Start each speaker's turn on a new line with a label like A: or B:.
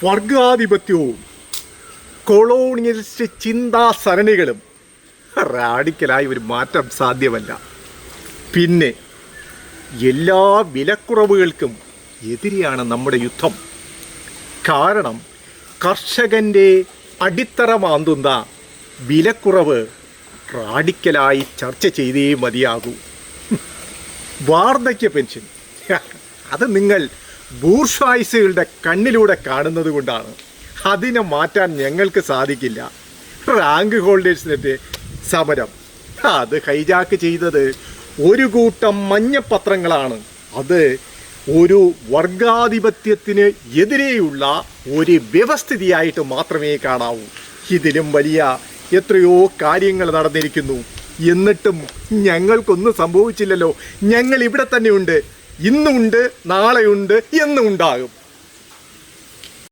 A: വർഗാധിപത്യവും colonialist ചിന്താസരണികളും റാഡിക്കലായി ഒരു മാറ്റം സാധ്യമല്ല. പിന്നെ എല്ലാ വിലക്കുറവുകൾക്കും എതിരെയാണ് നമ്മുടെ യുദ്ധം. കാരണം കർഷകൻ്റെ അടിത്തറ മാന്തുന്ന വിലക്കുറവ് റാഡിക്കലായി ചർച്ച ചെയ്തേ മതിയാകൂ. വാർദ്ധക്യ പെൻഷൻ അത് നിങ്ങൾ ബൂർഷ്വായിസുകളുടെ കണ്ണിലൂടെ കാണുന്നത് കൊണ്ടാണ്. അതിനെ മാറ്റാൻ ഞങ്ങൾക്ക് സാധിക്കില്ല. റാങ്ക് ഹോൾഡേഴ്സിൻ്റെ സമരം അത് ഹൈജാക്ക് ചെയ്തത് ഒരു കൂട്ടം മഞ്ഞപ്പത്രങ്ങളാണ്. അത് ഒരു വർഗാധിപത്യത്തിന് എതിരെയുള്ള ഒരു വ്യവസ്ഥിതിയായിട്ട് മാത്രമേ കാണാവൂ. ഇതിലും വലിയ എത്രയോ കാര്യങ്ങൾ നടന്നിരിക്കുന്നു. എന്നിട്ടും ഞങ്ങൾക്കൊന്നും സംഭവിച്ചില്ലല്ലോ. ഞങ്ങൾ ഇവിടെ തന്നെയുണ്ട്. ഇന്നുണ്ട്, നാളെയുണ്ട്, എന്നും ഉണ്ടാകും.